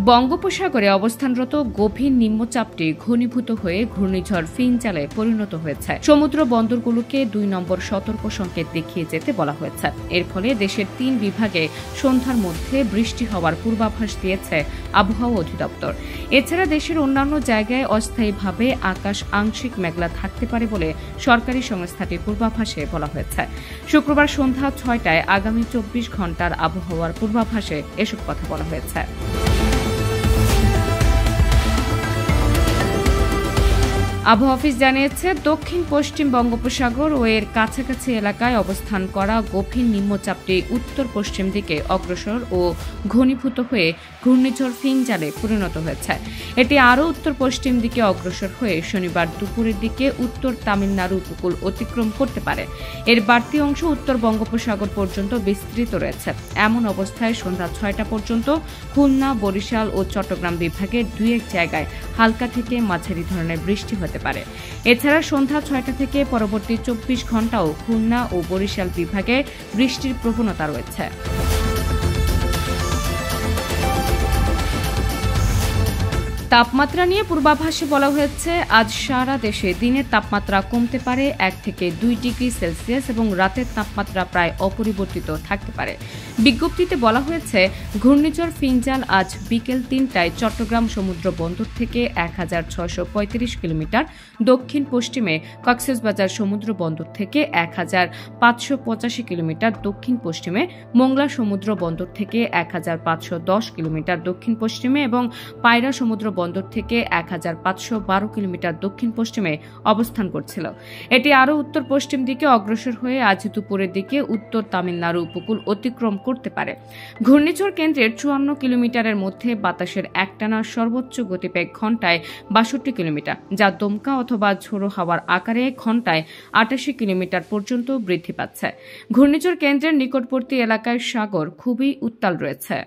বঙ্গোপসাগরে অবস্থানরত গভীর নিম্নচাপটি ঘনীভূত হয়ে ঘূর্ণিঝড় ফিনজালে পরিণত হয়েছে। সমুদ্র বন্দরগুলোকে ২ নম্বর সতর্ক সংকেত দেখিয়ে যেতে বলা হয়েছে। এর ফলে দেশের ৩ বিভাগে সন্ধ্যার মধ্যে বৃষ্টি হওয়ার পূর্বাভাস দিয়েছে আবহাওয়া অধিদপ্তর। এছাড়া দেশের অন্যান্য জায়গায় অস্থায়ীভাবে আকাশ আংশিক মেঘলা থাকতে পারে বলে সরকারি সংস্থাটির পূর্বাভাসে বলা হয়েছে। শুক্রবার সন্ধ্যা ৬টায় আগামী ২৪ ঘণ্টার আবহাওয়ার পূর্বাভাসে এসব কথা বলা হয়েছে। আবহাওয়া অফিস জানিয়েছে, দক্ষিণ পশ্চিম বঙ্গোপসাগর ও এর কাছাকাছি এলাকায় অবস্থান করা গভীর নিম্নচাপটি উত্তর পশ্চিম দিকে অগ্রসর ও ঘনীভূত হয়ে ঘূর্ণিঝড় ফিনজালে পরিণত হয়েছে। এটি আরও উত্তর পশ্চিম দিকে অগ্রসর হয়ে শনিবার দুপুরের দিকে উত্তর তামিলনাড়ু উপকূল অতিক্রম করতে পারে। এর বাড়তি অংশ উত্তর বঙ্গোপসাগর পর্যন্ত বিস্তৃত রয়েছে। এমন অবস্থায় সন্ধ্যা ৬টা পর্যন্ত খুলনা, বরিশাল ও চট্টগ্রাম বিভাগের ২-১ জায়গায় হালকা থেকে মাঝারি ধরনের বৃষ্টি হতে পারে। এছাড়া সন্ধ্যা ৬টা থেকে পরবর্তী ২৪ ঘণ্টাও খুলনা ও বরিশাল বিভাগে বৃষ্টির প্রবণতা রয়েছে। তাপমাত্রা নিয়ে পূর্বাভাসে বলা হয়েছে, আজ সারা দেশে দিনের তাপমাত্রা কমতে পারে ১ থেকে ২ ডিগ্রি সেলসিয়াস এবং রাতের তাপমাত্রা প্রায় অপরিবর্তিত থাকতে পারে। বিজ্ঞপ্তিতে বলা হয়েছে, ঘূর্ণিঝড় ফিনজাল আজ বিকেল ৩টায় চট্টগ্রাম সমুদ্র বন্দর থেকে ১৬৩৫ কিলোমিটার দক্ষিণ পশ্চিমে, কক্সবাজার সমুদ্র বন্দর থেকে ১৫৮৫ কিলোমিটার দক্ষিণ পশ্চিমে, মোংলা সমুদ্র বন্দর থেকে ১৫১০ কিলোমিটার দক্ষিণ পশ্চিমে এবং পায়রা সমুদ্র বন্দর থেকে ১৫১২ কিলোমিটার দক্ষিণ পশ্চিমে অবস্থান করছিল। এটি আরও উত্তর পশ্চিম দিকে অগ্রসর হয়ে আজ দুপুরের দিকে উত্তর তামিলনাড়ু উপকূল অতিক্রম করতে পারে। ঘূর্ণিঝড় কেন্দ্রের ৫৪ কিলোমিটারের মধ্যে বাতাসের একটানা সর্বোচ্চ গতিবেগ ঘণ্টায় ৬২ কিলোমিটার, যা দমকা অথবা ঝোড়ো হাওয়ার আকারে ঘণ্টায় ৮৮ কিলোমিটার পর্যন্ত বৃদ্ধি পাচ্ছে। ঘূর্ণিঝড় কেন্দ্রের নিকটবর্তী এলাকায় সাগর খুবই উত্তাল রয়েছে।